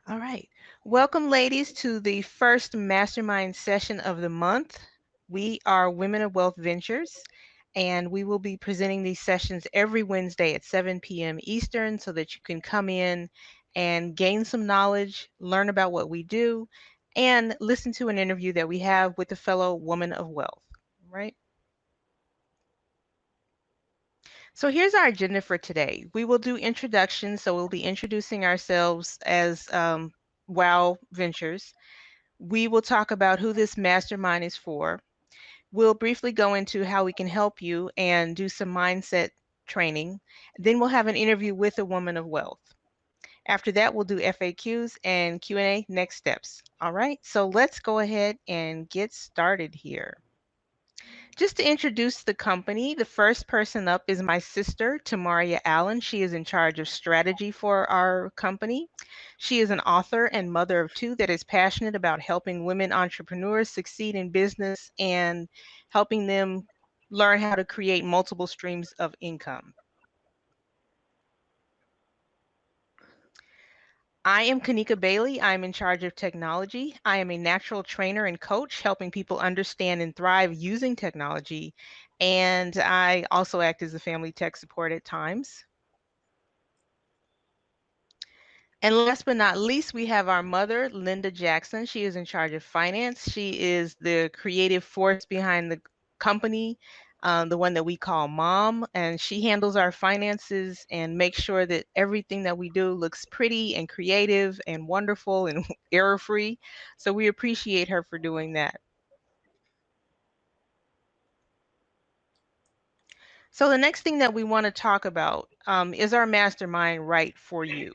All right. Welcome, ladies, to the first mastermind session of the month. We are Women of Wealth Ventures, and we will be presenting these sessions every Wednesday at 7 p.m. Eastern so that you can come in and gain some knowledge, learn about what we do, and listen to an interview that we have with a fellow woman of wealth, right? So here's our agenda for today. We will do introductions, so we'll be introducing ourselves as WOW Ventures. We will talk about who this mastermind is for. We'll briefly go into how we can help you and do some mindset training. Then we'll have an interview with a woman of wealth. After that, we'll do FAQs and Q&A, next steps. All right, so let's go ahead and get started here. Just to introduce the company, the first person up is my sister, Tamaria Allen. She is in charge of strategy for our company. She is an author and mother of two that is passionate about helping women entrepreneurs succeed in business and helping them learn how to create multiple streams of income. I am Kanika Bailey. I'm in charge of technology. I am a natural trainer and coach, helping people understand and thrive using technology. And I also act as a family tech support at times. And last but not least, we have our mother, Linda Jackson. She is in charge of finance. She is the creative force behind the company, the one that we call mom. And she handles our finances and makes sure that everything that we do looks pretty and creative and wonderful and error-free. So we appreciate her for doing that. So the next thing that we want to talk about is our mastermind right for you.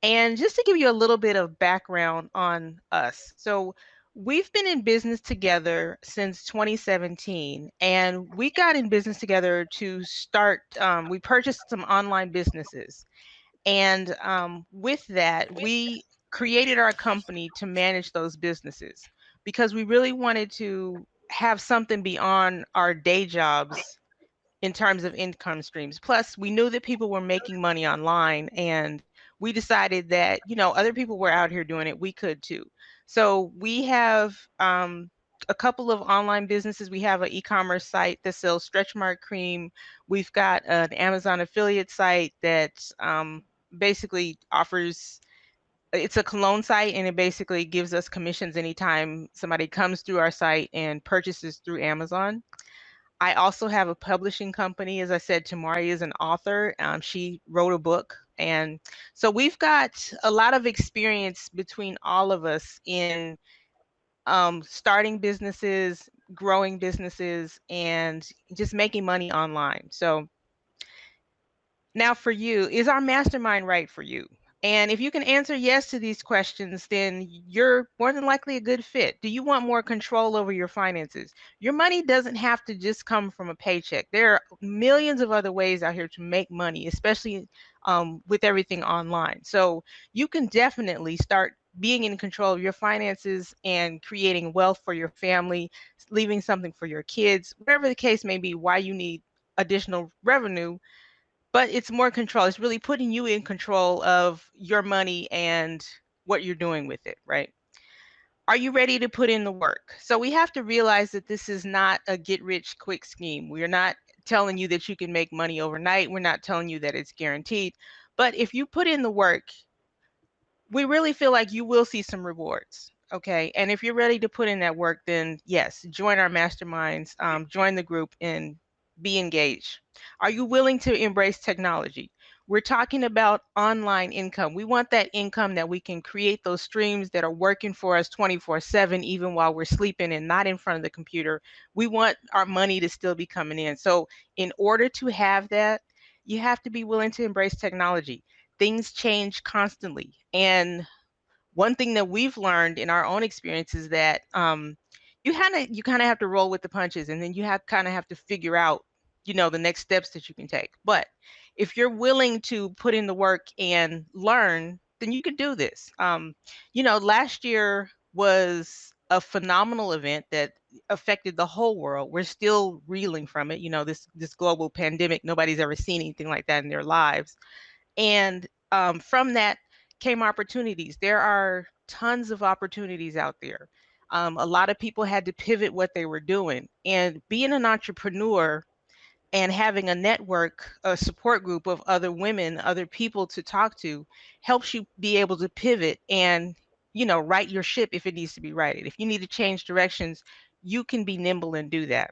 And just to give you a little bit of background on us. So we've been in business together since 2017, and we got in business together to start, we purchased some online businesses. And with that, we created our company to manage those businesses because we really wanted to have something beyond our day jobs in terms of income streams. Plus, we knew that people were making money online, and we decided that, other people were out here doing it, we could too. So we have a couple of online businesses. We have an e-commerce site that sells stretch mark cream. We've got an Amazon affiliate site that basically offers, it's a cologne site, and it basically gives us commissions anytime somebody comes through our site and purchases through Amazon. I also have a publishing company. As I said, Tamari is an author. She wrote a book. And so we've got a lot of experience between all of us in starting businesses, growing businesses, and just making money online. So now for you, is our mastermind right for you? And if you can answer yes to these questions, then you're more than likely a good fit. Do you want more control over your finances? Your money doesn't have to just come from a paycheck. There are millions of other ways out here to make money, especially with everything online. So you can definitely start being in control of your finances and creating wealth for your family, leaving something for your kids, whatever the case may be, why you need additional revenue, but it's more control. It's really putting you in control of your money and what you're doing with it, right? Are you ready to put in the work? So we have to realize that this is not a get rich quick scheme. We're not telling you that you can make money overnight. We're not telling you that it's guaranteed. But if you put in the work, we really feel like you will see some rewards. Okay. And if you're ready to put in that work, then yes, join our masterminds, join the group, and be engaged. Are you willing to embrace technology? We're talking about online income. We want that income that we can create those streams that are working for us 24/7, even while we're sleeping and not in front of the computer. We want our money to still be coming in. So in order to have that, you have to be willing to embrace technology. Things change constantly. And one thing that we've learned in our own experience is that you kind of have to roll with the punches, and then you have kind of have to figure out, the next steps that you can take. But if you're willing to put in the work and learn, then you can do this. Last year was a phenomenal event that affected the whole world. We're still reeling from it. This global pandemic. Nobody's ever seen anything like that in their lives. And from that came opportunities. There are tons of opportunities out there. A lot of people had to pivot what they were doing. And being an entrepreneur and having a network, a support group of other women, other people to talk to, helps you be able to pivot and, right your ship if it needs to be righted. If you need to change directions, you can be nimble and do that.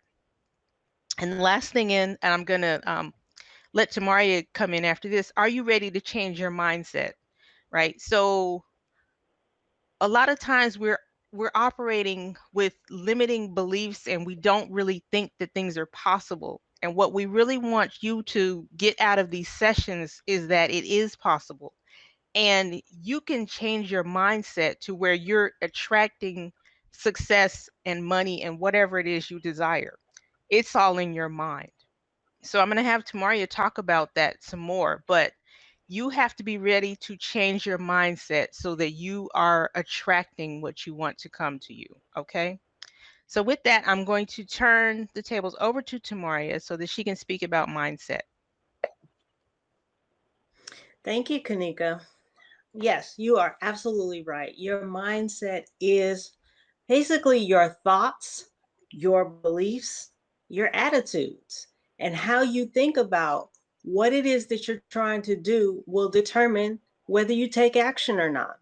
And the last thing and I'm going to let Tamaria come in after this. Are you ready to change your mindset? Right. So a lot of times we're operating with limiting beliefs and we don't really think that things are possible. And what we really want you to get out of these sessions is that it is possible. And you can change your mindset to where you're attracting success and money and whatever it is you desire. It's all in your mind. So I'm going to have Tamaria talk about that some more, but you have to be ready to change your mindset so that you are attracting what you want to come to you. Okay. So with that, I'm going to turn the tables over to Tamaria so that she can speak about mindset. Thank you, Kanika. Yes, you are absolutely right. Your mindset is basically your thoughts, your beliefs, your attitudes, and how you think about what it is that you're trying to do will determine whether you take action or not.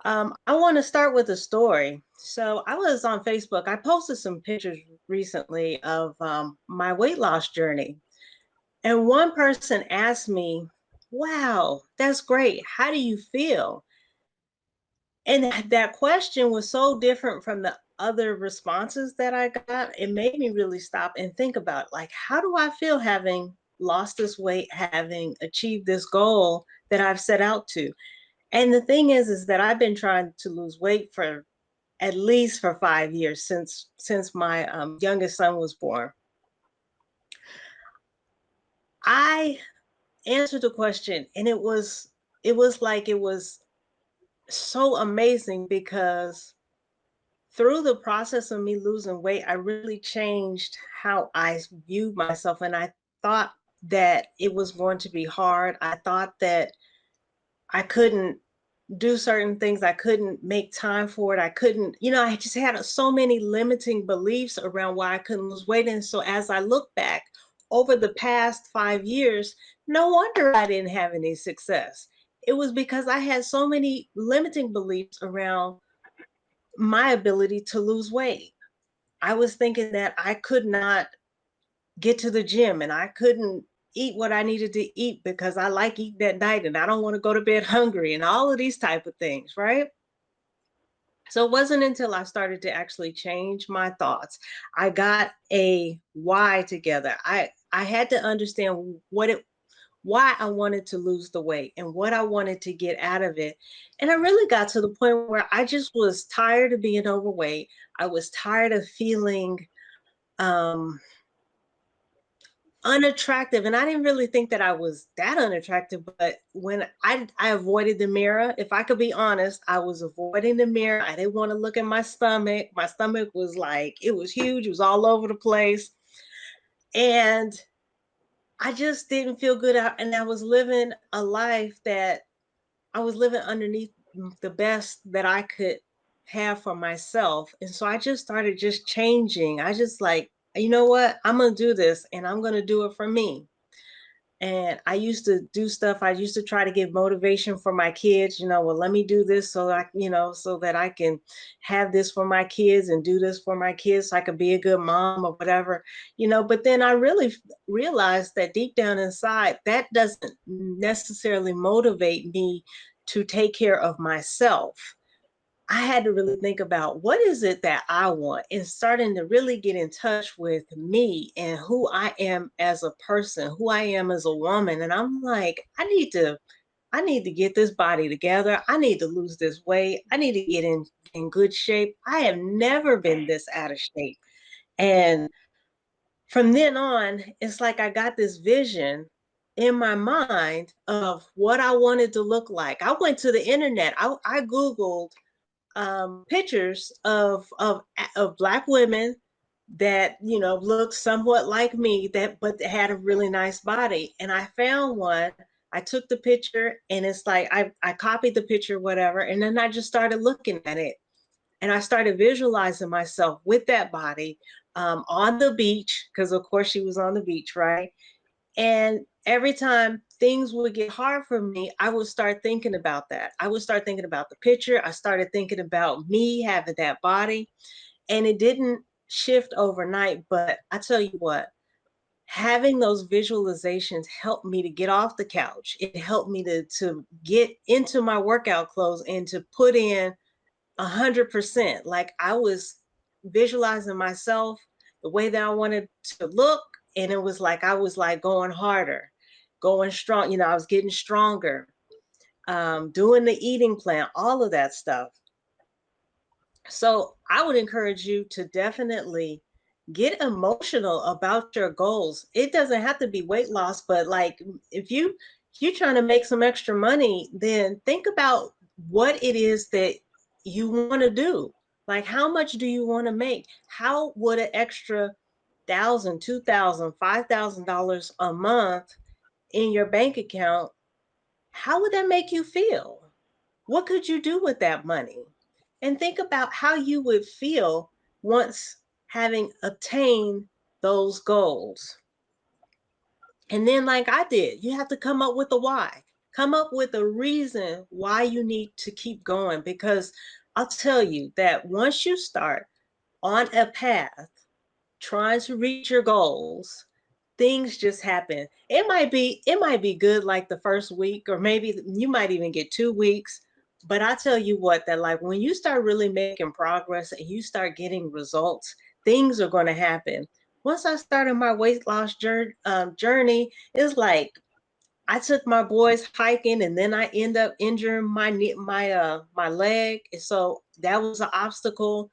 I want to start with a story. So I was on Facebook. I posted some pictures recently of my weight loss journey. And one person asked me, wow, that's great. How do you feel? And that question was so different from the other responses that I got. It made me really stop and think about, like, how do I feel having lost this weight, having achieved this goal that I've set out to? And the thing is that I've been trying to lose weight for at least for 5 years since my youngest son was born. I answered the question, and it was so amazing because through the process of me losing weight, I really changed how I viewed myself. And I thought that it was going to be hard. I thought that I couldn't do certain things. I couldn't make time for it. I couldn't, I just had so many limiting beliefs around why I couldn't lose weight. And so as I look back over the past 5 years, no wonder I didn't have any success. It was because I had so many limiting beliefs around my ability to lose weight. I was thinking that I could not get to the gym and I couldn't eat what I needed to eat because I like eating at night and I don't want to go to bed hungry and all of these type of things, right? So it wasn't until I started to actually change my thoughts. I got a why together. I had to understand why I wanted to lose the weight and what I wanted to get out of it. And I really got to the point where I just was tired of being overweight. I was tired of feeling um unattractive, and I didn't really think that I was that unattractive, but when I avoided the mirror, if I could be honest, I was avoiding the mirror. I didn't want to look at my stomach. My stomach was like, it was huge, it was all over the place, and I just didn't feel good out, and I was living a life that I was living underneath the best that I could have for myself. And so I just started just changing. I just like, you know what? I'm going to do this and I'm going to do it for me. And I used to do stuff. I used to try to give motivation for my kids, well, let me do this so that I can have this for my kids and do this for my kids so I can be a good mom or whatever, but then I really realized that deep down inside, that doesn't necessarily motivate me to take care of myself. I had to really think about what is it that I want and starting to really get in touch with me and who I am as a person, who I am as a woman. And I'm like, I need to get this body together. I need to lose this weight. I need to get in good shape. I have never been this out of shape. And from then on, it's like I got this vision in my mind of what I wanted to look like. I went to the internet. I Googled pictures of Black women that looked somewhat like me, that but had a really nice body, and I found one. I took the picture and it's like I copied the picture, whatever, and then I just started looking at it. And I started visualizing myself with that body on the beach, because of course she was on the beach, right? And every time things would get hard for me, I would start thinking about that. I would start thinking about the picture. I started thinking about me having that body. And it didn't shift overnight, but I tell you what, having those visualizations helped me to get off the couch. It helped me to get into my workout clothes and to put in 100%. Like I was visualizing myself the way that I wanted to look. And it was like, I was like going harder, going strong. You know, I was getting stronger, doing the eating plan, all of that stuff. So I would encourage you to definitely get emotional about your goals. It doesn't have to be weight loss, but like if you're trying to make some extra money, then think about what it is that you want to do. Like how much do you want to make? How would an extra thousand, $2,000, $5,000 a month in your bank account, how would that make you feel? What could you do with that money? And think about how you would feel once having obtained those goals. And then, like I did, you have to come up with a why. Come up with a reason why you need to keep going. Because I'll tell you that once you start on a path trying to reach your goals, things just happen. It might be good like the first week, or maybe you might even get 2 weeks. But I tell you what, that like when you start really making progress and you start getting results, things are going to happen. Once I started my weight loss journey, it's like I took my boys hiking, and then I end up injuring my leg, and so that was an obstacle.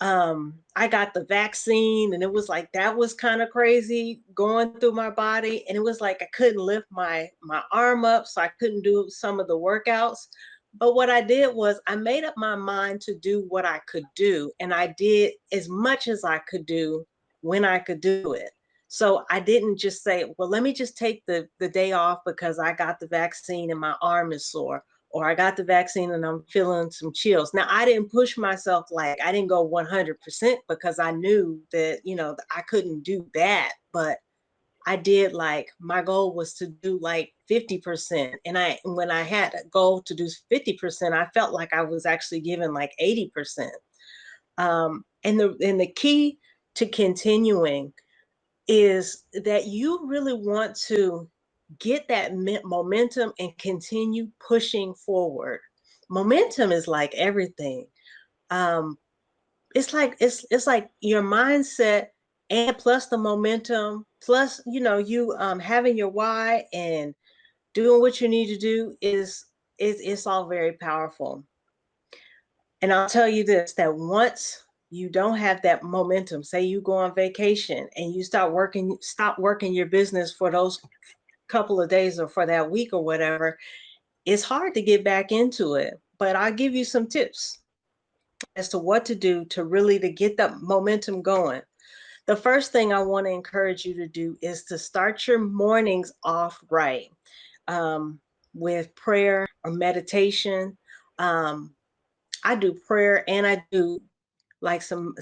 I got the vaccine, and it was like that was kind of crazy going through my body, and it was like I couldn't lift my arm up, so I couldn't do some of the workouts. But what I did was I made up my mind to do what I could do, and I did as much as I could do when I could do it. So I didn't just say, well, let me just take the day off because I got the vaccine and my arm is sore, or I got the vaccine and I'm feeling some chills. Now, I didn't push myself, like I didn't go 100% because I knew that, I couldn't do that. But I did, like, my goal was to do like 50%. And when I had a goal to do 50%, I felt like I was actually giving like 80%. And the key to continuing is that you really want to get that momentum and continue pushing forward. Momentum is like everything. Um, it's like your mindset, and plus the momentum, plus you having your why and doing what you need to do is it's all very powerful. And I'll tell you this, that once you don't have that momentum, say you go on vacation and you stop working your business for those couple of days or for that week or whatever, it's hard to get back into it. But I'll give you some tips as to what to do to get that momentum going. The first thing I want to encourage you to do is to start your mornings off right, um, with prayer or meditation. Um, I do prayer, and I do like some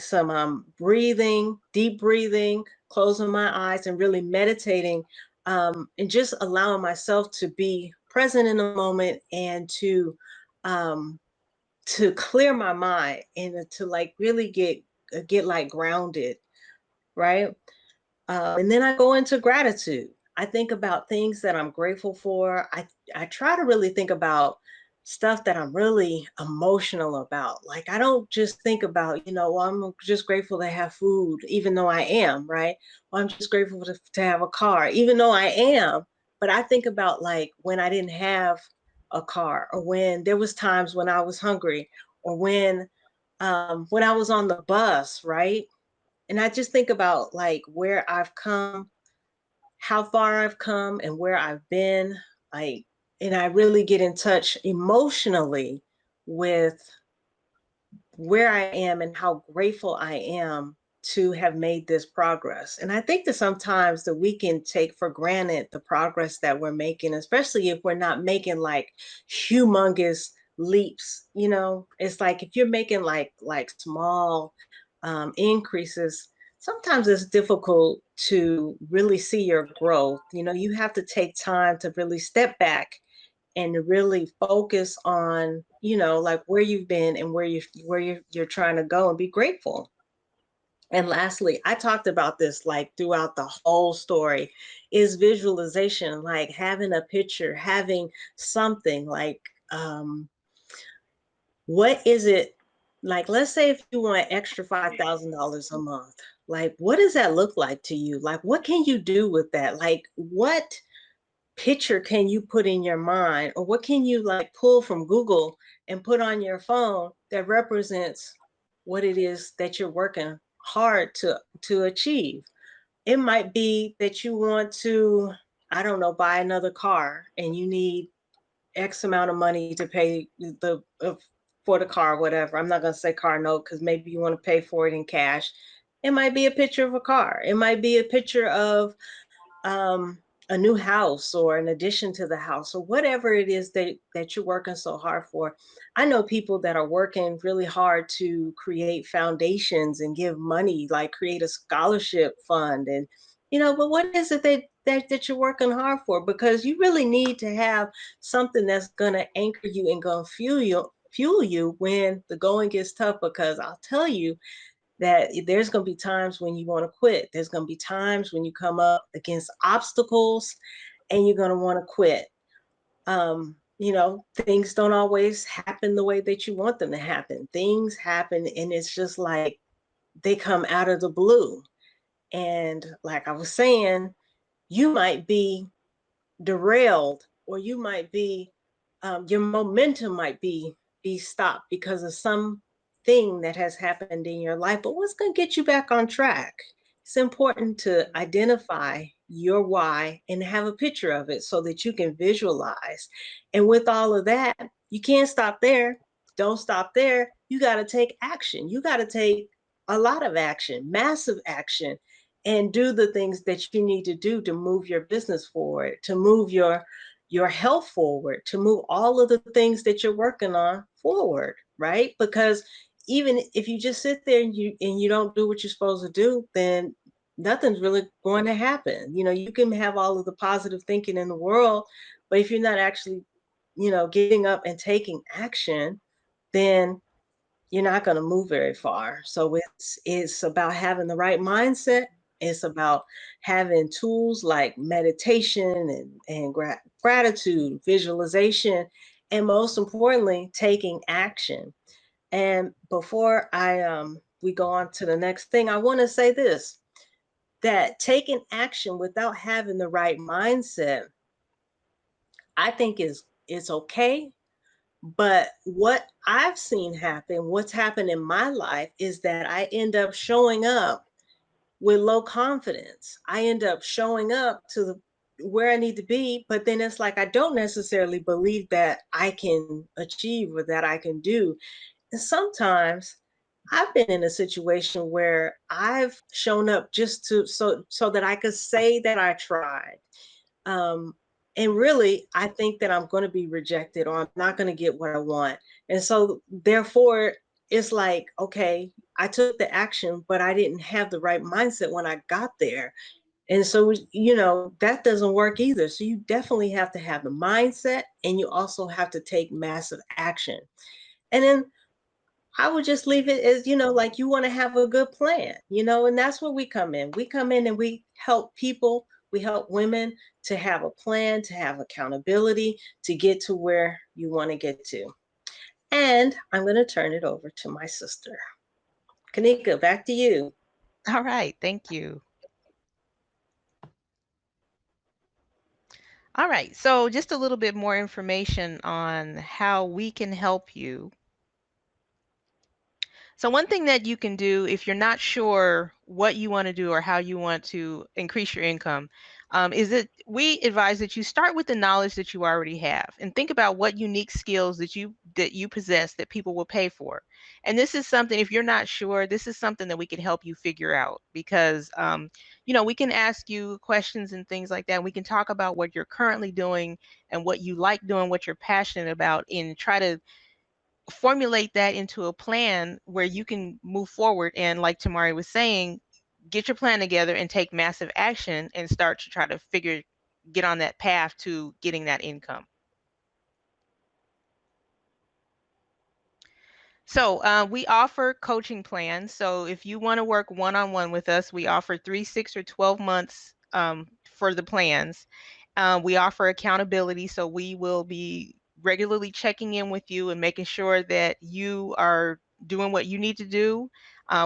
breathing, deep breathing, closing my eyes and really meditating, and just allowing myself to be present in the moment, and um, to clear my mind, and to like really get like grounded, right? And then I go into gratitude. I think about things that I'm grateful for. I try to really think about stuff that I'm really emotional about. Like I don't just think about, well, I'm just grateful to have food, even though I am, right? Well, I'm just grateful to have a car, even though I am. But I think about like when I didn't have a car, or when there was times when I was hungry, or when I was on the bus, right? And I just think about like where I've come, how far I've come, and where I've been. Like, and I really get in touch emotionally with where I am and how grateful I am. to have made this progress. And I think that sometimes that we can take for granted the progress that we're making, especially if we're not making like humongous leaps. You know, it's like if you're making like small increases, sometimes it's difficult to really see your growth. You know, you have to take time to really step back and to really focus on, you know, like where you've been and where you're trying to go, and be grateful. And lastly, I talked about this like throughout the whole story, is visualization, like having a picture, having something like, what is it, like, let's say if you want extra $5,000 a month, like what does that look like to you? Like what can you do with that? Like what picture can you put in your mind, or what can you like pull from Google and put on your phone that represents what it is that you're working hard to achieve? It might be that you want to, I don't know, buy another car and you need X amount of money to pay the for the car, whatever. I'm not gonna say car note because maybe you want to pay for it in cash. It might be a picture of a car. It might be a picture of um, a new house or an addition to the house, or whatever it is that you're working so hard for. I know people that are working really hard to create foundations and give money, like create a scholarship fund, and you know. But what is it that you're working hard for? Because you really need to have something that's going to anchor you and going to fuel you when the going gets tough. Because I'll tell you that there's going to be times when you want to quit. There's going to be times when you come up against obstacles and you're going to want to quit. You know, things don't always happen the way that you want them to happen. Things happen and it's just like they come out of the blue. And like I was saying, you might be derailed, or you might be, your momentum might be stopped because of some thing that has happened in your life. But what's going to get you back on track? It's important to identify your why and have a picture of it so that you can visualize. And with all of that, you can't stop there. Don't stop there. You got to take action. You got to take a lot of action, massive action, and do the things that you need to do to move your business forward, to move your health forward, to move all of the things that you're working on forward, right? Because even if you just sit there and you don't do what you're supposed to do, then nothing's really going to happen. You know, you can have all of the positive thinking in the world, but if you're not actually, you know, getting up and taking action, then you're not going to move very far. So it's about having the right mindset. It's about having tools like meditation and gratitude, visualization, and most importantly, taking action. And before I we go on to the next thing, I want to say this, that taking action without having the right mindset, I think is it's okay. But what I've seen happen, what's happened in my life, is that I end up showing up with low confidence. I end up showing up to where I need to be, but then it's like I don't necessarily believe that I can achieve or that I can do. And sometimes I've been in a situation where I've shown up just to so that I could say that I tried. Um, and really, I think that I'm going to be rejected or I'm not going to get what I want. And so, therefore, it's like, okay, I took the action, but I didn't have the right mindset when I got there. And so, you know, that doesn't work either. So, you definitely have to have the mindset and you also have to take massive action. And then I would just leave it as, you know, like you want to have a good plan, you know, and that's where we come in. We come in and we help people, we help women to have a plan, to have accountability, to get to where you want to get to. And I'm going to turn it over to my sister. Kanika, back to you. All right, thank you. All right, so just a little bit more information on how we can help you. So one thing that you can do if you're not sure what you want to do or how you want to increase your income, is that we advise that you start with the knowledge that you already have and think about what unique skills that you that you possess that people will pay for. And this is something, if you're not sure, this is something that we can help you figure out, because we can ask you questions and things like that. We can talk about what you're currently doing and what you like doing, what you're passionate about, and try to formulate that into a plan where you can move forward and, like Tamari was saying, get your plan together and take massive action and start to try to get on that path to getting that income. So we offer coaching plans. So if you want to work one-on-one with us, we offer 3, 6, or 12 months for the plans. We offer accountability, so we will be regularly checking in with you and making sure that you are doing what you need to do.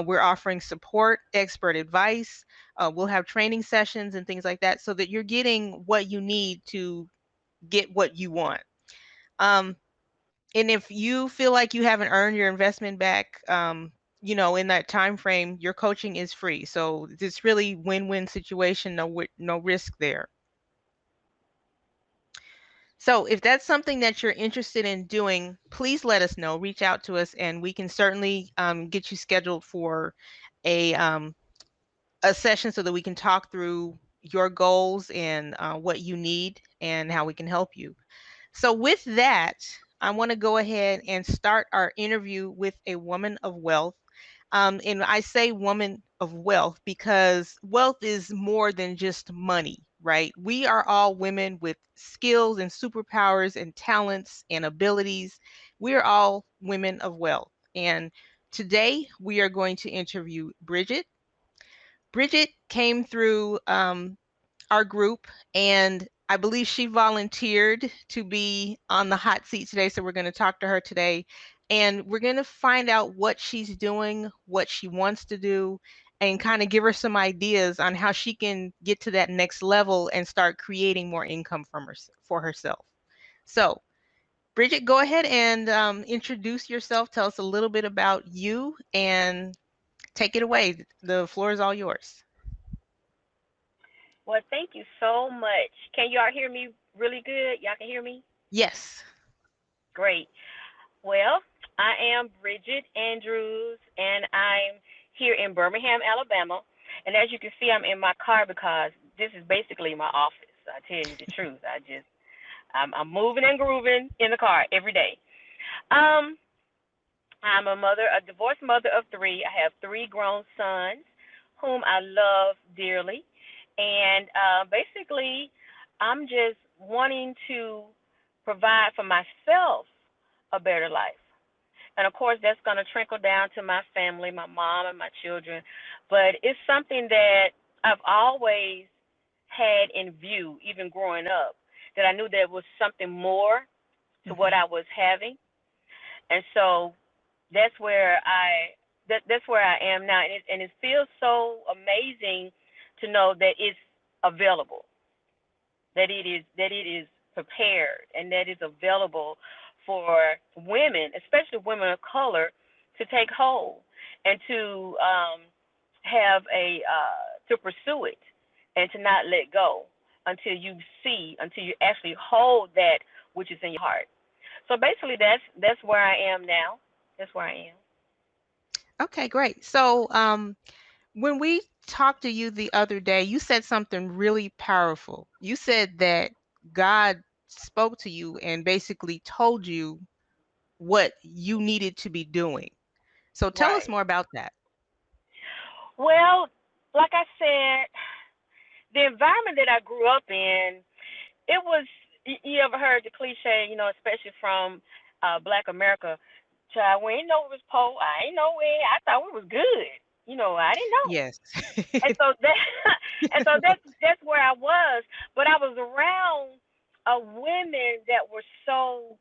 We're offering support, expert advice. We'll have training sessions and things like that, so that you're getting what you need to get what you want. Um, and if you feel like you haven't earned your investment back, in that time frame, your coaching is free. So it's really win-win situation, no risk there. So if that's something that you're interested in doing, please let us know. Reach out to us, and we can certainly get you scheduled for a um, a session so that we can talk through your goals and what you need and how we can help you. So, with that, I want to go ahead and start our interview with a woman of wealth. And I say woman of wealth because wealth is more than just money, right? We are all women with skills and superpowers and talents and abilities. We are all women of wealth. And today we are going to interview Brigitte. Brigitte came through our group, and I believe she volunteered to be on the hot seat today. So we're going to talk to her today, and we're going to find out what she's doing, what she wants to do, and kind of give her some ideas on how she can get to that next level and start creating more income for herself. So, Brigitte, go ahead and introduce yourself. Tell us a little bit about you and take it away. The floor is all yours. Well, thank you so much. Can y'all hear me really good? Y'all can hear me? Yes. Great. Well, I am Bridget Andrews, and I'm here in Birmingham, Alabama. And as you can see, I'm in my car because this is basically my office. I tell you the truth. I'm moving and grooving in the car every day. Um, I'm a divorced mother of three. I have three grown sons whom I love dearly. And basically, I'm just wanting to provide for myself a better life. And of course, that's going to trickle down to my family, my mom, and my children. But it's something that I've always had in view, even growing up, that I knew there was something more to what Hmm. I was having. And so that's where that's where I am now, and it feels so amazing to know that it's available, that it is prepared, and that is available for women, especially women of color, to take hold and to have a to pursue it and to not let go until you actually hold that which is in your heart. So basically, that's where I am now. That's where I am. Okay, great. So, when we talked to you the other day, you said something really powerful. You said that God spoke to you and basically told you what you needed to be doing. So, tell us Right. more about that. Well, like I said, the environment that I grew up in, it was. You ever heard the cliche? You know, especially from Black America. Child, we ain't know it was poor. I ain't know it. I thought we was good. You know, I didn't know. Yes. And so that, and so that's where I was. But I was around women that were so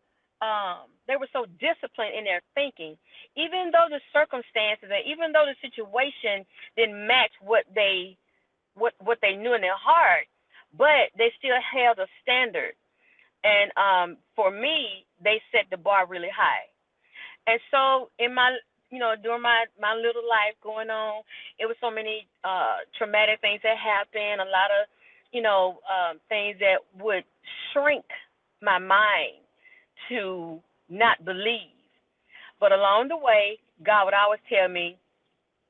they were so disciplined in their thinking, even though the circumstances and even though the situation didn't match what they knew in their heart, but they still held a standard. And for me, they set the bar really high. And so in my during my little life going on, it was so many traumatic things that happened, a lot of things that would shrink my mind to not believe. But along the way, God would always tell me,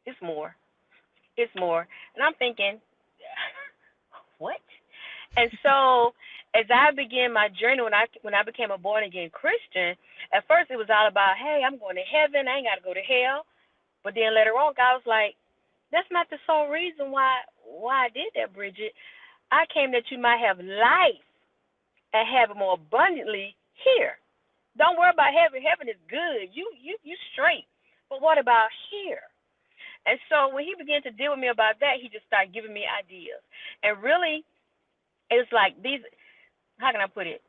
it's more, it's more. And I'm thinking, what? And so as I began my journey, when I became a born again Christian, at first it was all about, hey, I'm going to heaven, I ain't got to go to hell. But then later on, God was like, that's not the sole reason why I did that, Bridget. I came that you might have life and have it more abundantly here. Don't worry about heaven. Heaven is good. You straight. But what about here? And so when he began to deal with me about that, he just started giving me ideas. And really, it's like these. How can I put it?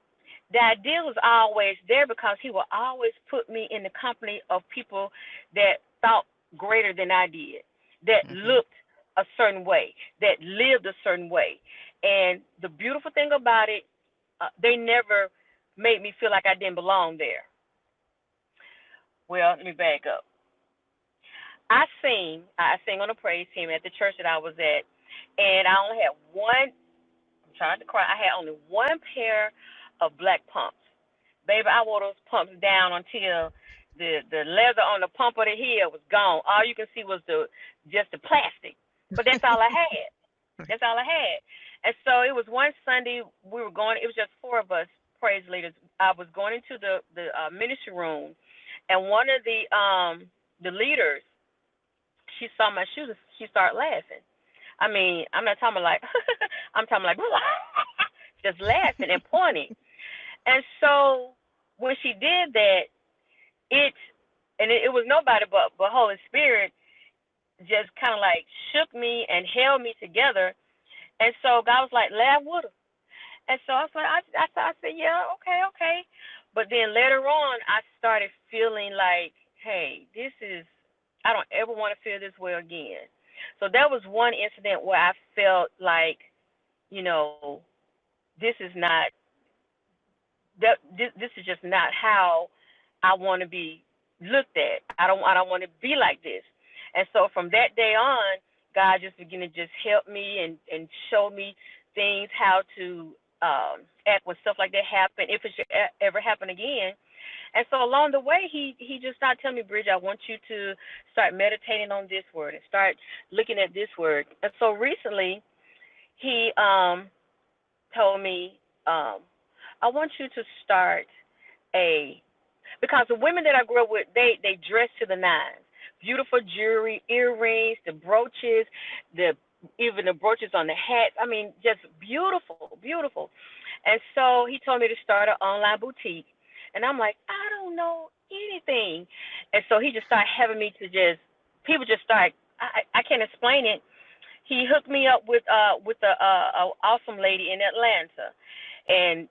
The idea was always there because he will always put me in the company of people that thought greater than I did, that Mhm. looked a certain way, that lived a certain way. And the beautiful thing about it, they never made me feel like I didn't belong there. Well, let me back up. I sing on a praise team at the church that I was at, and I only had one. I'm trying to cry. I had only one pair of black pumps. Baby, I wore those pumps down until the leather on the pump of the heel was gone. All you can see was the plastic. But that's all I had. That's all I had. And so it was one Sunday we were going. It was just four of us praise leaders. I was going into the ministry room, and one of the leaders, she saw my shoes. She started laughing. I mean, I'm not talking like I'm talking like just laughing and pointing. And so when she did that, it it was nobody but Holy Spirit just kind of like shook me and held me together. And so God was like, laugh with her. And so I was like, I said, yeah, okay, okay. But then later on, I started feeling like, hey, this is, I don't ever want to feel this way again. So that was one incident where I felt like, you know, this is not this is just not how I want to be looked at. I don't want to be like this. And so from that day on, God just began to just help me and show me things how to act when stuff like that happen if it should ever happen again. And so along the way, he just started telling me, Bridget, I want you to start meditating on this word and start looking at this word. And so recently, he told me, I want you to start a because the women that I grew up with, they dress to the nines. Beautiful jewelry, earrings, the brooches, the even the brooches on the hats. I mean, just beautiful, beautiful. And so he told me to start an online boutique. And I'm like, I don't know anything. And so he just started having me to just people just start I can't explain it. He hooked me up with a awesome lady in Atlanta, and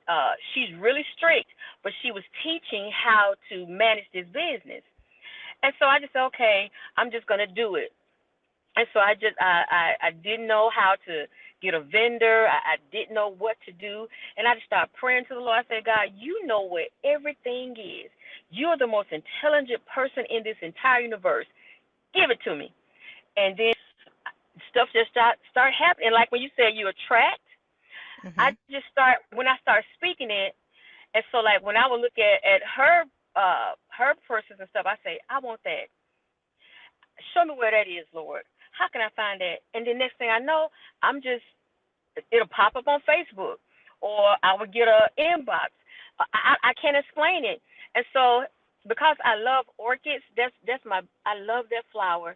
she's really strict, but she was teaching how to manage this business. And so I just said, okay, I'm just gonna do it. And so I didn't know how to get a vendor. I didn't know what to do, and I just started praying to the Lord. I said, God, you know where everything is. You're the most intelligent person in this entire universe. Give it to me. And then stuff just start happening. Like when you said you attract, I Mhm. just start when I start speaking it, and so like when I would look at her purses and stuff, I say I want that. Show me where that is, Lord. How can I find that? And the next thing I know, I'm just it'll pop up on Facebook, or I would get a inbox. I can't explain it, and so because I love orchids, that's my I love that flower.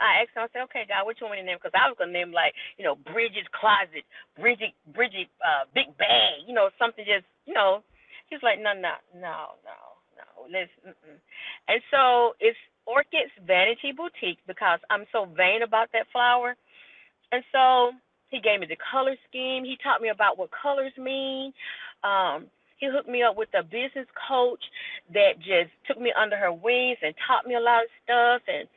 I asked him, I said, okay, God, what you want me to name? Because I was going to name like, Bridget's Closet, Bridget, Big Bag, something just, He's like, no, no, no, no, no. Let's, mm-mm. And so it's Orchid's Vanity Boutique because I'm so vain about that flower. And so he gave me the color scheme. He taught me about what colors mean. He hooked me up with a business coach that just took me under her wings and taught me a lot of stuff. And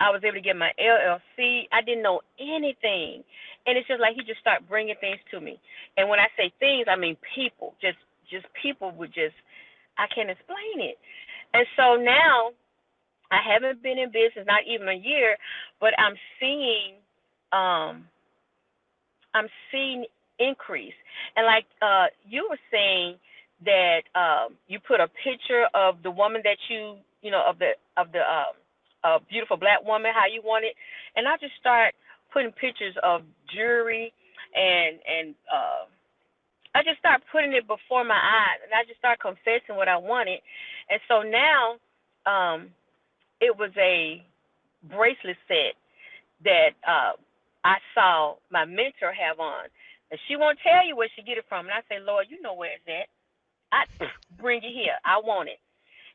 I was able to get my LLC. I didn't know anything. And it's just like he just started bringing things to me. And when I say things, I mean people. Just people would just, I can't explain it. And so now I haven't been in business, not even a year, but um, I'm seeing increase. And like you were saying, that you put a picture of the woman that you know of the beautiful black woman how you want it, and I just start putting pictures of jewelry and I just start putting it before my eyes, and I just start confessing what I wanted, and so now um, it was a bracelet set that I saw my mentor have on, and she won't tell you where she get it from, and I say, Lord, you know where it's at. I bring it here. I want it.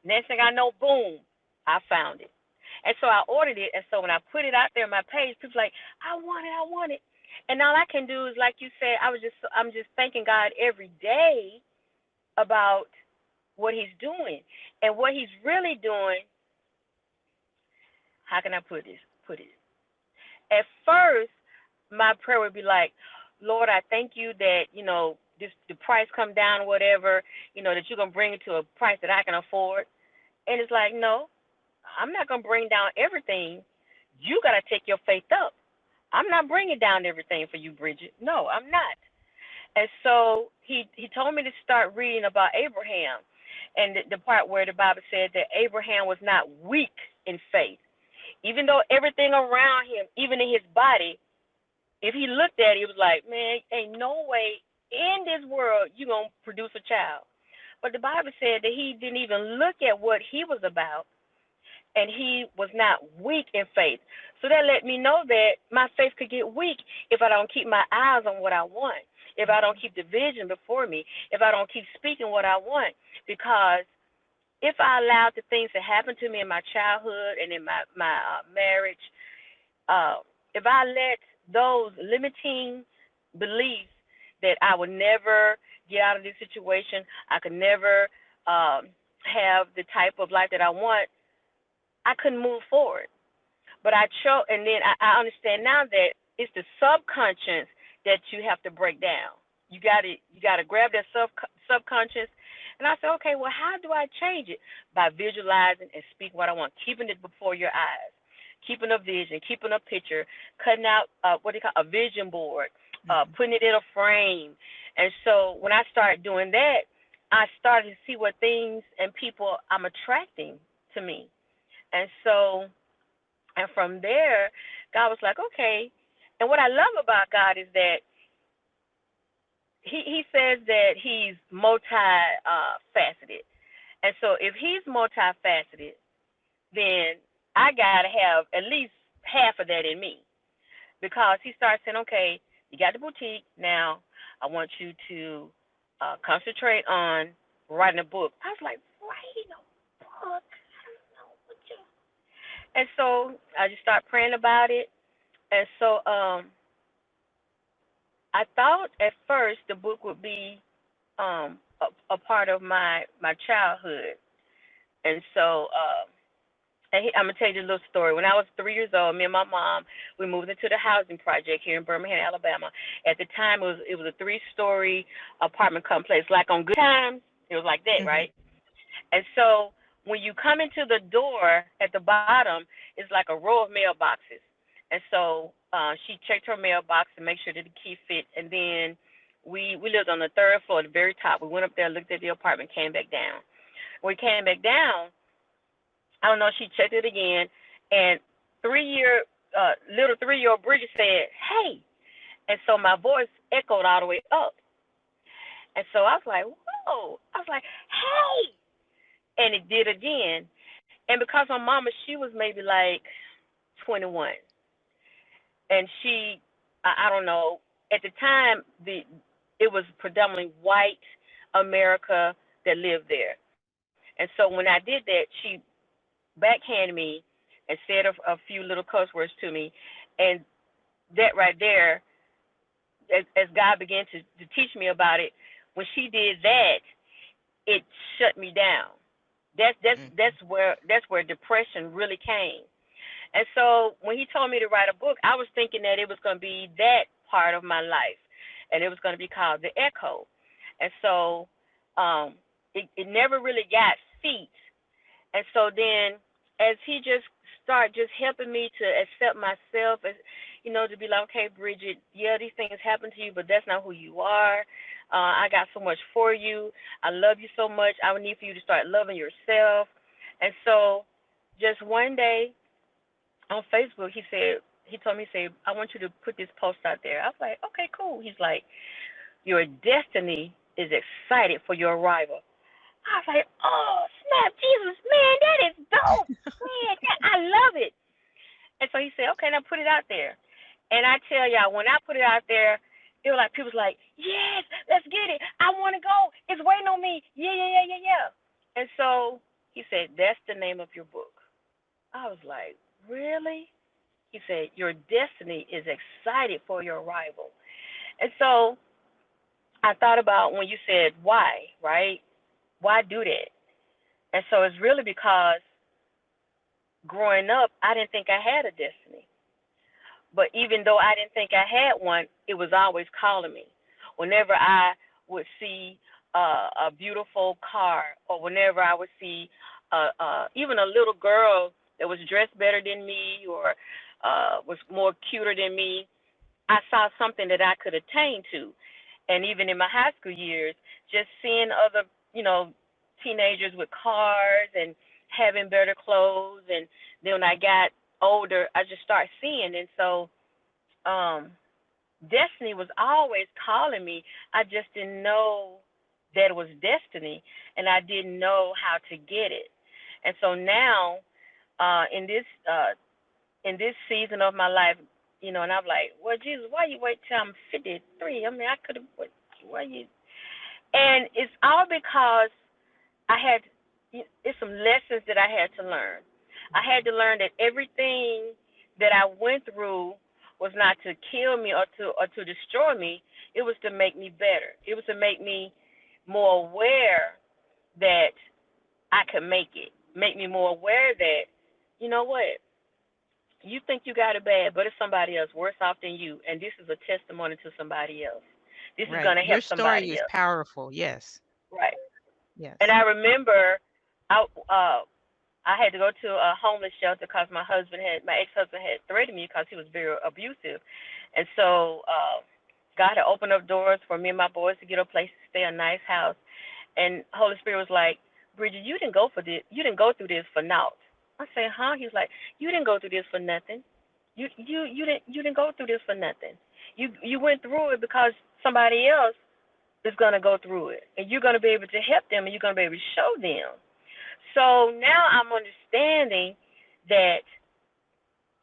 Next thing I know, boom, I found it. And so I ordered it. And so when I put it out there on my page, people like, I want it, I want it. And all I can do is, like you said, I'm just thanking God every day about what He's doing. And what He's really doing, how can I put it? At first, my prayer would be like, Lord, I thank you that, the price come down or whatever, that you're gonna bring it to a price that I can afford. And it's like, no, I'm not gonna bring down everything. You gotta take your faith up. I'm not bringing down everything for you, Bridget. No, I'm not. And so he told me to start reading about Abraham, and the part where the Bible said that Abraham was not weak in faith, even though everything around him, even in his body, if he looked at it, he was like, man, ain't no way in this world you gonna produce a child. But the Bible said that he didn't even look at what he was about, and he was not weak in faith. So that let me know that my faith could get weak if I don't keep my eyes on what I want, if I don't keep the vision before me, if I don't keep speaking what I want. Because if I allowed the things that happened to me in my childhood and in my marriage, uh, if I let those limiting beliefs that I would never get out of this situation, I could never have the type of life that I want, I couldn't move forward. But I chose, and then I understand now that it's the subconscious that you have to break down. You got to grab that subconscious. And I said, okay, well, how do I change it? By visualizing and speaking what I want, keeping it before your eyes, keeping a vision, keeping a picture, cutting out what do you call a vision board, putting it in a frame. And so when I started doing that, I started to see what things and people I'm attracting to me. And so, and from there, God was like, okay. And what I love about God is that He says that He's multi faceted. And so, if He's multifaceted, then I gotta have at least half of that in me, because He starts saying, okay, you got the boutique now. I want you to concentrate on writing a book. I was like, writing a book? I don't know what you. And so I just started praying about it. And so I thought at first the book would be a part of my childhood. And so I'm gonna tell you a little story. When I was 3 years old, me and my mom, we moved into the housing project here in Birmingham, Alabama. At the time, it was a 3-story apartment complex. Like on good times, it was like that, Mm-hmm. right? And so when you come into the door at the bottom, it's like a row of mailboxes. And so she checked her mailbox to make sure that the key fit. And then we lived on the 3rd floor, at the very top. We went up there, looked at the apartment, came back down. When we came back down, I don't know, she checked it again, and little 3-year-old Brigitte said, "Hey," and so my voice echoed all the way up, and so I was like, "Whoa!" I was like, "Hey," and it did again, and because my mama, she was maybe like 21, and I don't know, at the time it was predominantly white America that lived there, and so when I did that, she backhanded me and said a few little cuss words to me, and that right there, as God began to teach me about it, when she did that, it shut me down. That's that's Mm-hmm. that's where that's where depression really came. And so when he told me to write a book, I was thinking that it was going to be that part of my life, and it was going to be called The Echo. And so it never really got feet. And so then, as he just started just helping me to accept myself, as to be like, okay, Bridget, yeah, these things happen to you, but that's not who you are. I got so much for you. I love you so much. I would need for you to start loving yourself. And so, just one day on Facebook, he told me, he said, I want you to put this post out there. I was like, okay, cool. He's like, your destiny is excited for your arrival. I was like, oh, snap, Jesus, man, that is dope. Man, I love it. And so he said, okay, now put it out there. And I tell y'all, when I put it out there, it was like, people's like, yes, let's get it. I want to go. It's waiting on me. Yeah, yeah, yeah, yeah, yeah. And so he said, that's the name of your book. I was like, really? He said, your destiny is excited for your arrival. And so I thought about when you said why, right? Why do that? And so it's really because growing up, I didn't think I had a destiny. But even though I didn't think I had one, it was always calling me. Whenever I would see a beautiful car, or whenever I would see even a little girl that was dressed better than me, or was more cuter than me, I saw something that I could attain to. And even in my high school years, just seeing other, teenagers with cars and having better clothes. And then when I got older, I just started seeing. And so um, destiny was always calling me. I just didn't know that it was destiny, and I didn't know how to get it. And so now, uh, in this uh, in this season of my life, and I'm like, well, Jesus, why you wait till I'm 53? I mean, I could have. Why you? And it's all because I had. It's some lessons that I had to learn. I had to learn that everything that I went through was not to kill me or to destroy me. It was to make me better. It was to make me more aware that I could make it. Make me more aware that, you know what, you think you got it bad, but it's somebody else worse off than you, and this is a testimony to somebody else. This is Right. gonna Your help story somebody is else, powerful. Yes. right? And Yes. I remember, I I had to go to a homeless shelter because my ex-husband had threatened me because he was very abusive, and so God had opened up doors for me and my boys to get a place to stay, a nice house. And Holy Spirit was like, Bridget, you didn't go for this. You didn't go through this for naught. I said, huh? He was like, you didn't go through this for nothing. You didn't go through this for nothing. You went through it because somebody else is gonna go through it, and you're gonna be able to help them, and you're gonna be able to show them. So now I'm understanding that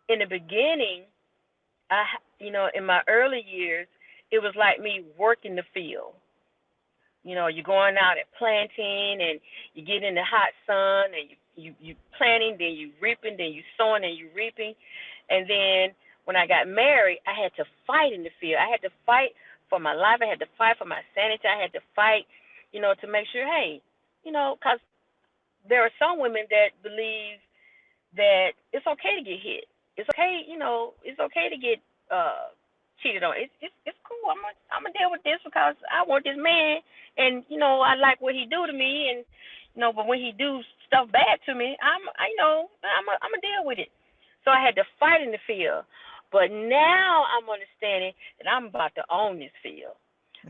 in the beginning, in my early years, it was like me working the field. You're going out and planting, and you get in the hot sun, and you planting, then you reaping, then you sowing, and you reaping. And then when I got married, I had to fight in the field. I had to fight for my life. I had to fight for my sanity. I had to fight, to make sure, hey, because there are some women that believe that it's okay to get hit. It's okay, it's okay to get cheated on. It's cool. I'm gonna deal with this because I want this man, and I like what he do to me, and but when he do stuff bad to me, I'm gonna deal with it. So I had to fight in the field, but now I'm understanding that I'm about to own this field.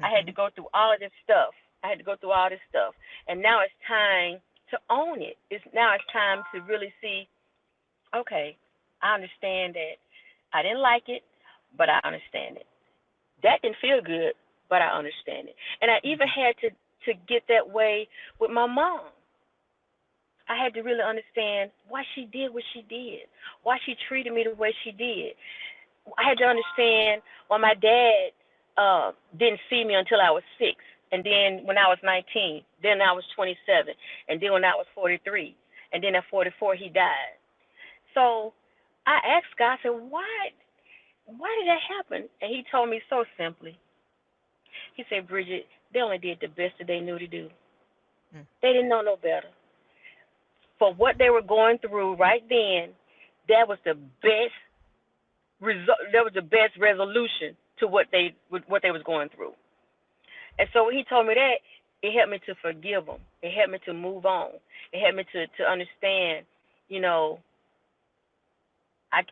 I had Mm-hmm. to go through all of this stuff. I had to go through all this stuff, and now it's time to own it. It's time to really see. Okay, I understand that. I didn't like it, but I understand it. That didn't feel good, but I understand it. And I even Mm-hmm. had to get that way with my mom. I had to really understand why she did what she did, why she treated me the way she did. I had to understand why my dad didn't see me until I was 6, and then when I was 19, then I was 27, and then when I was 43, and then at 44 he died. So I asked God, I said, why did that happen? And he told me so simply. He said, Bridget, they only did the best that they knew to do. They didn't know no better. For what they were going through right then, that was the best result. That was the best resolution to what they was going through. And so when he told me that, it helped me to forgive them. It helped me to move on. It helped me to understand, you know,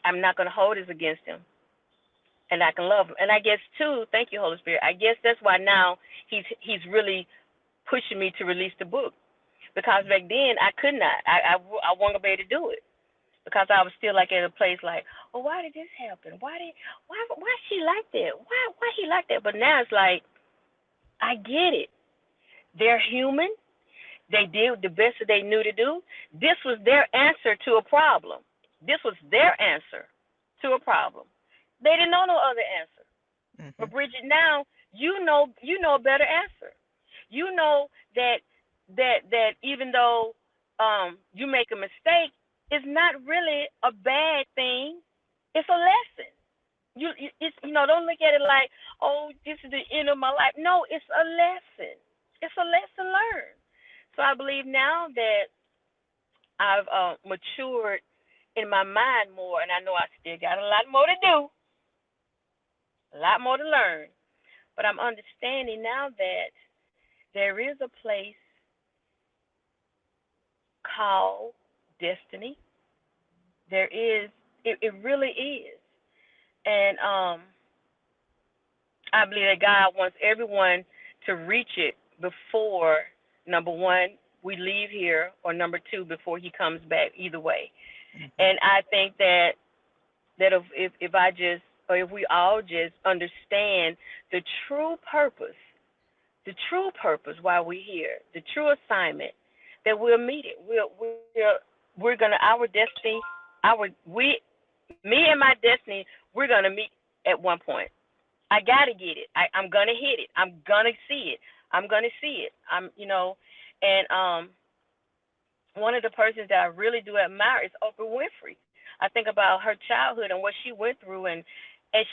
I'm not going to hold this against them. and I can love him. And I guess too, thank you, Holy Spirit. I guess that's why now he's really pushing me to release the book, because back then I could not. I wasn't able to do it because I was still like at a place like, oh, why did this happen? Why she like that? Why he like that? But now it's like I get it. They're human. They did the best that they knew to do. This was their answer to a problem. This was their answer to a problem. They didn't know no other answer. Mm-hmm. But Bridget, now you know a better answer. You know that even though you make a mistake, it's not really a bad thing. It's a lesson. It's don't look at it like, oh, this is the end of my life. No, it's a lesson. It's a lesson learned. So I believe now that I've matured in my mind more, and I know I still got a lot more to do, a lot more to learn. But I'm understanding now that there is a place called destiny. There is, it really is. And I believe that God wants everyone to reach it before, number one, we leave here, or number two, before he comes back, either way. Mm-hmm. And I think that if I just, or if we all just understand the true purpose, why we're here, the true assignment, that we'll meet it. We're gonna, our destiny, me and my destiny, we're gonna meet at one point. I gotta get it. I'm gonna hit it. I'm gonna see it. And one of the persons that I really do admire is Oprah Winfrey. I think about her childhood and what she went through, and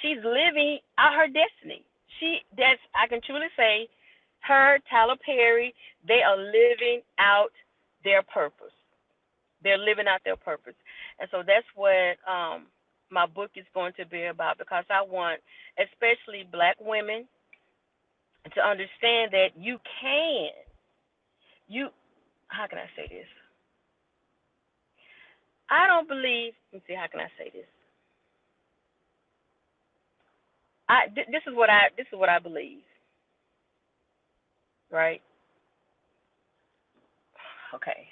she's living out her destiny. That's, I can truly say, her, Tyler Perry, they are living out their purpose. They're living out their purpose. And so that's what my book is going to be about, because I want especially black women to understand that how can I say this? I don't believe, let me see, how can I say this? This is what I believe, right? Okay.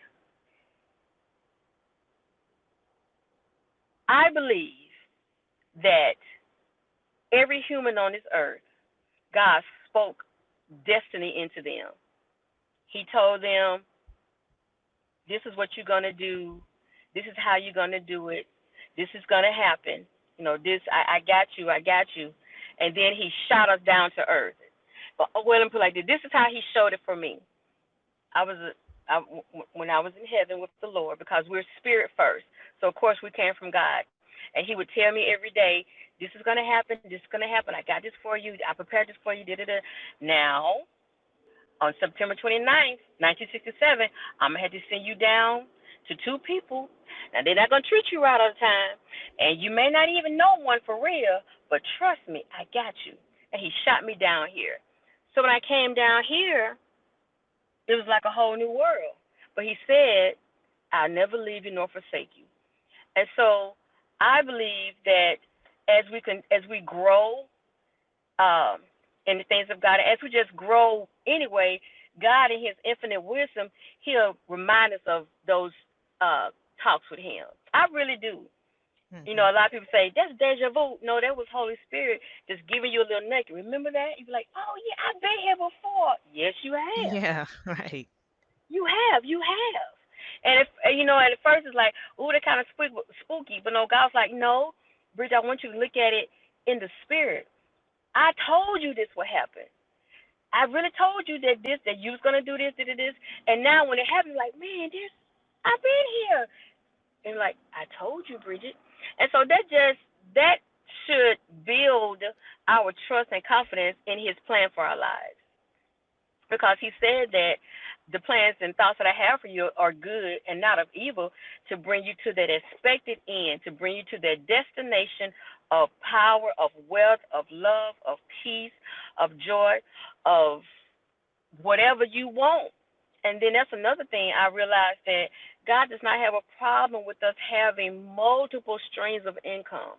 I believe that every human on this earth, God spoke destiny into them. He told them, this is what you're going to do. This is how you're going to do it. This is going to happen. I got you. And then he shot us down to earth. Well, let me put it like this. This is how he showed it for me. When I was in heaven with the Lord, because we're spirit first. So, of course, we came from God. And he would tell me every day, this is going to happen. This is going to happen. I got this for you. I prepared this for you. Da-da-da. Now, on September 29th, 1967, I'm going to have to send you down to two people. Now, they're not going to treat you right all the time, and you may not even know one for real, but trust me, I got you. And he shot me down here. So when I came down here, it was like a whole new world. But he said, I'll never leave you nor forsake you. And so I believe that as we grow in the things of God, as we just grow anyway, God in his infinite wisdom, he'll remind us of those talks with him. I really do. Mm-hmm. A lot of people say, that's deja vu. No, that was Holy Spirit just giving you a little nugget. Remember that? You'd be like, oh, yeah, I've been here before. Yes, you have. Yeah, right. You have. And at first it's like, ooh, they're kind of spooky. But no, God's like, no, Bridget, I want you to look at it in the spirit. I told you this would happen. I really told you that you was gonna do this, this, and now when it happens, like, man, I've been here, and like, I told you, Bridget, and so that should build our trust and confidence in His plan for our lives, because He said that the plans and thoughts that I have for you are good and not of evil, to bring you to that expected end, to bring you to that destination of power, of wealth, of love, of peace, of joy, of whatever you want. And then that's another thing I realized, that God does not have a problem with us having multiple streams of income,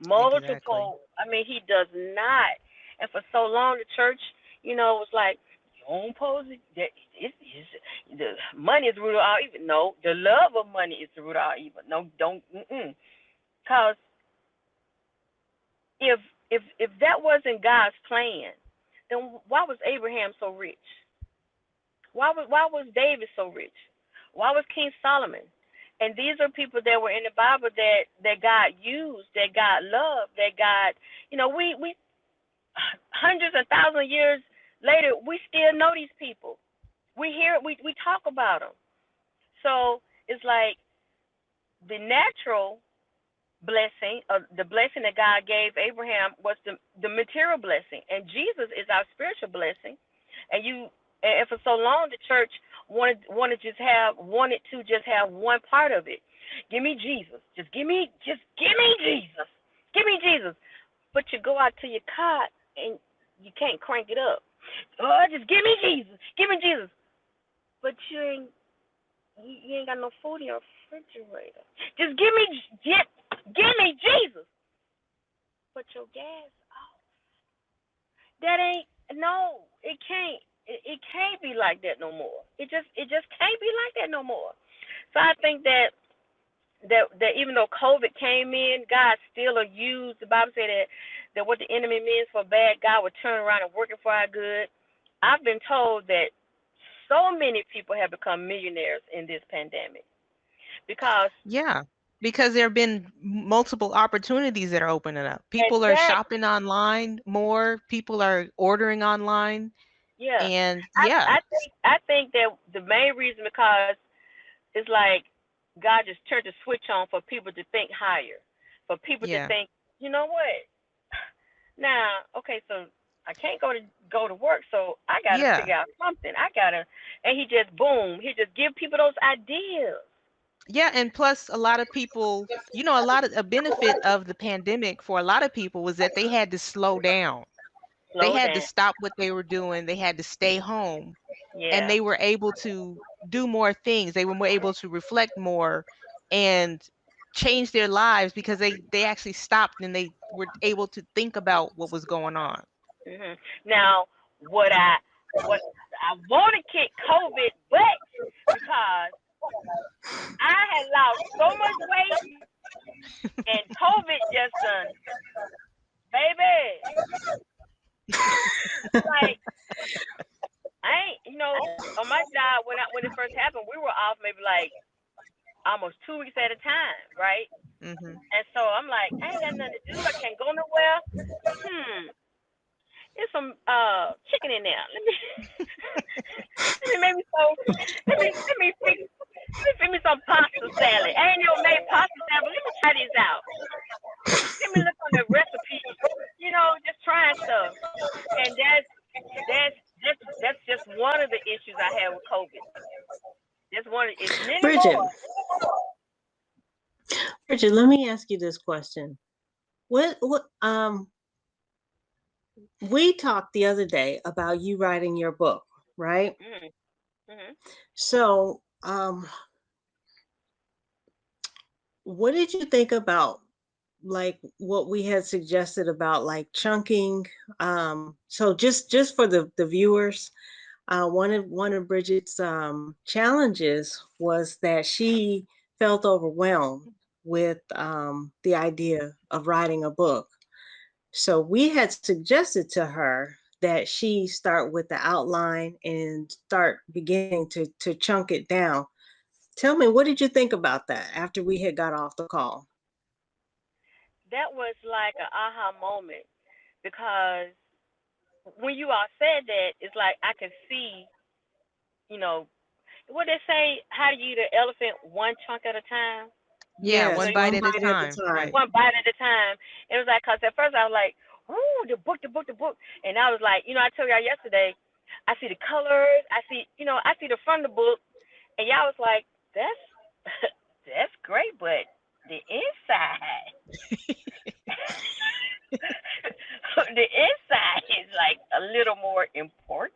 Exactly. multiple. I mean, he does not. And for so long, the church, was like, you don't pose it. That the money is the root of all evil. No, the love of money is the root of all evil. No, don't. Cause if if that wasn't God's plan, then why was Abraham so rich? Why was David so rich? Why was King Solomon? And these are people that were in the Bible that God used, that God loved, that God, we hundreds and thousands of years later, we still know these people. We hear it, we talk about them. So it's like the natural blessing, the blessing that God gave Abraham was the material blessing, and Jesus is our spiritual blessing. And for so long the church wanted to just have one part of it. Give me Jesus, just give me Jesus, give me Jesus. But you go out to your car and you can't crank it up. Oh, just give me Jesus, give me Jesus. But you ain't got no food in your refrigerator. Just give me Jesus. But your gas off. That ain't no. It can't. It can't be like that no more. It just can't be like that no more. So I think that even though COVID came in, God still will use. The Bible said that what the enemy means for bad, God will turn around and work it for our good. I've been told that so many people have become millionaires in this pandemic because Yeah, because there have been multiple opportunities that are opening up. People are exactly, shopping online more, people are ordering online, yeah. and I yeah, think that the main reason because it's like God just turned the switch on for people to think higher, for people to yeah, think, you know what? Now, okay, so I can't go to work, so I gotta yeah, figure out something. And he just boom, he just give people those ideas. yeah. And plus, a lot of people, a lot of a benefit of the pandemic for a lot of people was that they had to slow down. They Slow had to down. stop what they were doing. They had to stay home, and Yeah. they were able to do more things. They were more able to reflect more and change their lives because they actually stopped and they were able to think about what was going on. Now, what I want to kick COVID, but because I had lost so much weight, and COVID just done, baby. Like I ain't, on my job when it first happened, we were off maybe like almost 2 weeks at a time, right? Mhm. And so I'm like, I ain't got nothing to do. I can't go nowhere. There's some chicken in there. Let me maybe so let me some pasta salad. I ain't never made pasta salad, but let me try this out. Let me look on the recipe. Just trying stuff. And that's just one of the issues I had with COVID. Just one. It's many Bridget, more. Bridget, let me ask you this question. What we talked the other day about you writing your book, right? Mhm. Mhm. So, what did you think about like what we had suggested about like chunking? So just for the viewers, one of Bridget's challenges was that she felt overwhelmed with the idea of writing a book. So we had suggested to her that she start with the outline and start beginning to chunk it down. Tell me, what did you think about that after we had got off the call? That was like an aha moment because when you all said that, it's like I could see, you know, what they say, how do you eat an elephant one chunk at a time? Yeah, You know, Yes, one you bite one at a bite at a time. time. Right. one bite at a time. It was like, cause at first I was like, ooh, the book, and I was like, I told y'all yesterday, I see the colors, I see the front of the book, and y'all was like, that's that's great, but the inside, the inside is like a little more important.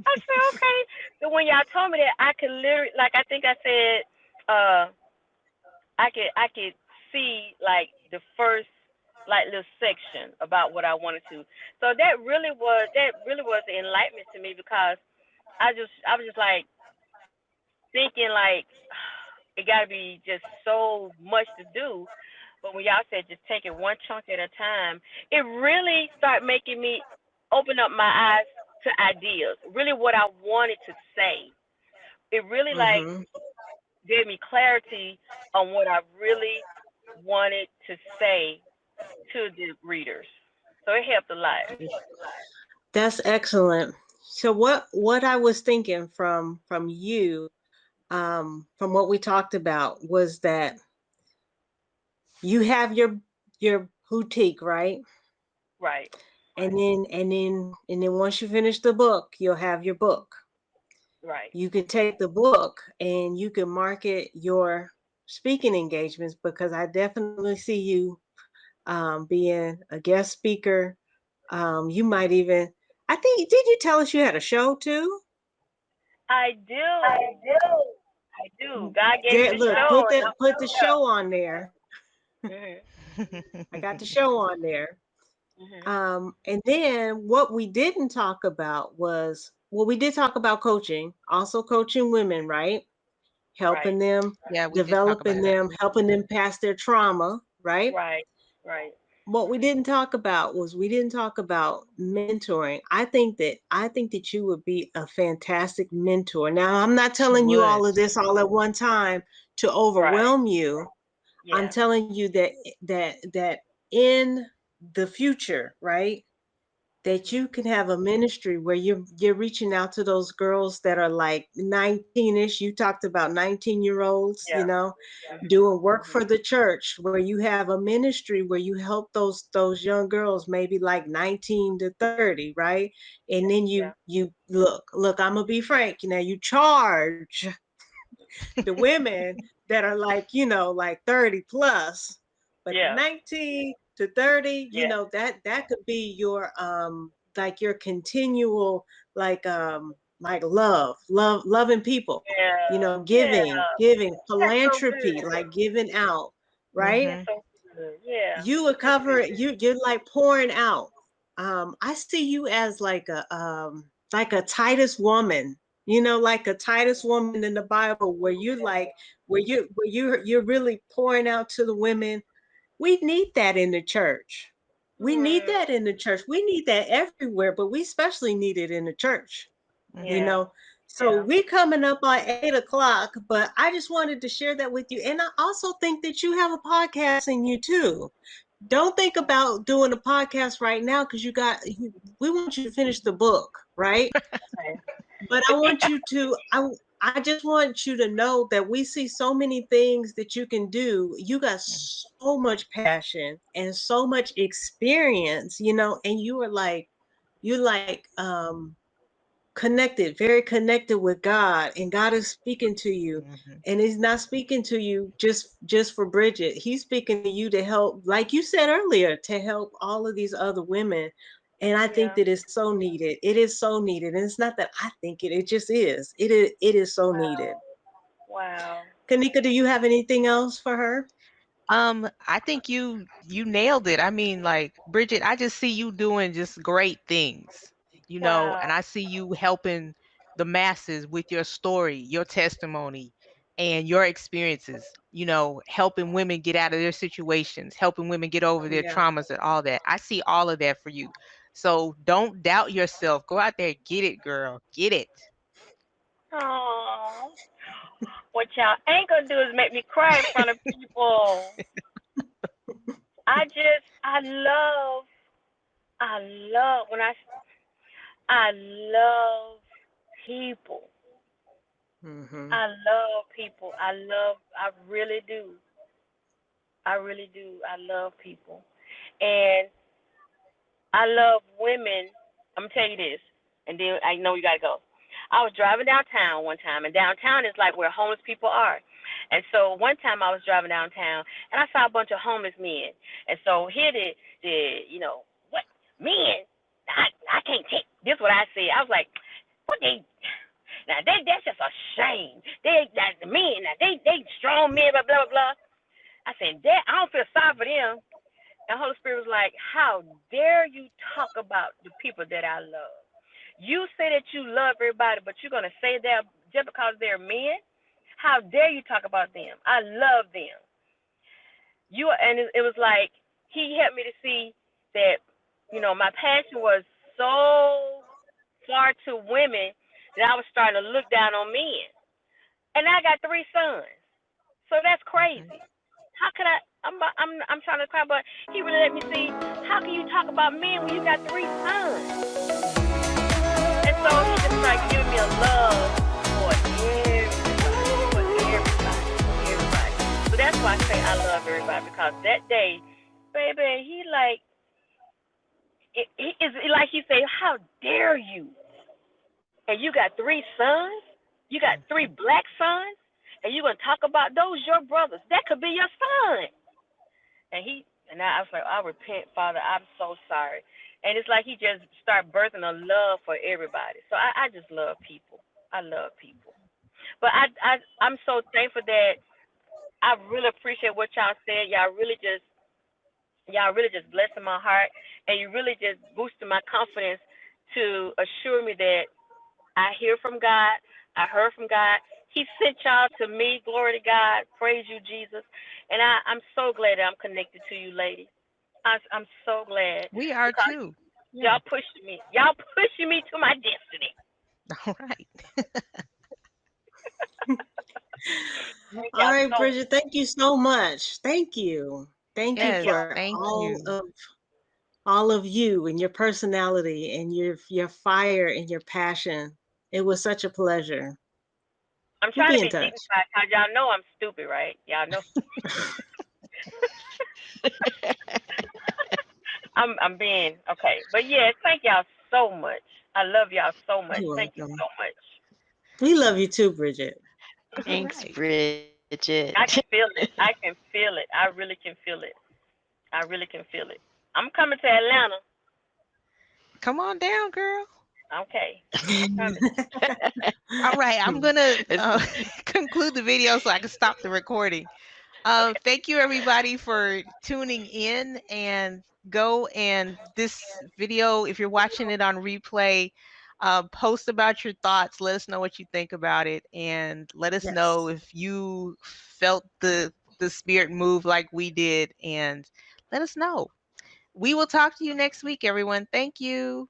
I said, okay. So when y'all told me that, I could literally, like, I think I said, I could see like the first. like little section about what I wanted to. So that really was the enlightenment to me because I was just like thinking like it got to be just so much to do. But when y'all said just take it one chunk at a time, it really started making me open up my eyes to ideas, really what I wanted to say. It really like Mm-hmm. gave me clarity on what I really wanted to say to the readers. So it helped a lot. That's excellent. So what I was thinking from you, from what we talked about, was that you have your boutique, right? Right, And then once you finish the book, you'll have your book. right. You can take the book and you can market your speaking engagements, because I definitely see you being a guest speaker. You might even, I think, did you tell us you had a show too? I do. I do. God gave me There, the look, show and put the show on there. I'm I got the show on there. mhm. And then what we didn't talk about was, well, we did talk about coaching, also coaching women, right? Right. Helping them, Yeah, we did talk about developing that. them, helping them pass their trauma, right? Right. Right. What we didn't talk about was, we didn't talk about mentoring. I think that you would be a fantastic mentor. Now, I'm not She telling you would. all of this all at one time to Right. overwhelm you. I'm Yeah. telling you that in the future, right? That Mhm. you can have a ministry where you're reaching out to those girls that are like 19ish. You talked about 19-year-olds, Yeah. Mhm. doing work Mhm. for the church, where you have a ministry where you help those young girls, maybe like 19 to 30, right? And then Yeah. you look, I'm gonna be frank, you charge the women that are like, like 30 plus, but the Yeah. 19 to 30, Yeah. that could be your like your continual, like loving people, Yeah. Yeah. giving That's so philanthropy, good. like giving out, right? That's Mhm. so good. Yeah. You would That's cover good. it. You're like pouring out. I see you as like a Titus woman, like a Titus woman in the Bible, where you like where you're really pouring out to the women. We need that in the church. We need Mm. that in the church. We need that everywhere, but we especially need it in the church. you Mhm. Yeah. know so Yeah. we coming up on 8 o'clock, but I just wanted to share that with you. And I also think that you have a podcast in you too. Don't think about doing a podcast right now, because we want you to finish the book, right? Okay. But I want you to, I just want you to know that we see so many things that you can do. You got Mhm. so much passion and so much experience, and you are like connected, very connected with God, and God is speaking to you. Mhm. And he's not speaking to you just for Bridget. He's speaking to you to help, like you said earlier, to help all of these other women. And I think Yeah. that it's so needed. It is so needed. And it's not that I think it just is. It is so needed. Wow. Wow. Kanika, do you have anything else for her? I think you nailed it. I mean, like, Bridget, I just see you doing just great things, Wow. and I see you helping the masses with your story, your testimony, and your experiences, helping women get out of their situations, helping women get over their Yeah. traumas and all that. I see all of that for you. So don't doubt yourself. Go out there, get it, girl. Get it. Oh. What y'all ain't gonna do is make me cry in front of people. I love I love people. Mm-hmm. I really do. I really do. I love people. And I love women. I'm gonna tell you this, and then I know you gotta go. I was driving downtown one time, and downtown is like where homeless people are. And so one time I was driving downtown, and I saw a bunch of homeless men. And so here what men? I can't take this. What I said, I was like, what they? Now that's just a shame. The men. Now they strong men. Blah blah blah. I said that I don't feel sorry for them. And Holy Spirit was like, how dare you talk about the people that I love? You say that you love everybody, but you're going to say that just because they're men? How dare you talk about them? I love them. And it was like he helped me to see that, my passion was so far to women that I was starting to look down on men. And I got 3 sons. So that's crazy. How could I? I'm trying to cry, but he really let me see. How can you talk about men when you got 3 sons? And so he just started giving me a love for everybody, for everybody, for everybody. So that's why I say I love everybody, because that day, baby, he like he is like he say, how dare you? And you got 3 sons, you got 3 black sons, and you gonna talk about those your brothers? That could be your son. And I was like, I repent, Father. I'm so sorry. And it's like he just started birthing a love for everybody. So I just love people. I love people. But I'm so thankful that I really appreciate what y'all said. Y'all really just blessing my heart, and you really just boosted my confidence to assure me that I hear from God. I heard from God. He sent y'all to me. Glory to God. Praise you, Jesus. And I'm so glad that I'm connected to you, ladies. I'm so glad We are because too. Yeah. y'all pushing me. Y'all pushing me to my destiny. All right. Thank All y'all right, so Bridget, thank you so much. Thank you. Thank you thank Yes. y'all for so Thank much. you. all of you and your personality and your fire and your passion. It was such a pleasure. I'm We'll trying be to in be touch. dignified because y'all know I'm stupid, right? Y'all know I'm being okay. But yeah, thank y'all so much. I love y'all so much. You're Thank you welcome. so much. We love you too, Bridget. All Thanks, right. Bridget. I can feel it. I can feel it. I really can feel it. I really can feel it. I'm coming to Atlanta. Come on down, girl. Okay. I'm coming. All right. I'm going to It's- conclude the video so I can stop the recording. Okay. Thank you, everybody, for tuning in. And go and this video, if you're watching it on replay, post about your thoughts. Let us know what you think about it, and let us know Yes. if you felt the spirit move like we did. And let us know. We will talk to you next week, everyone. Thank you.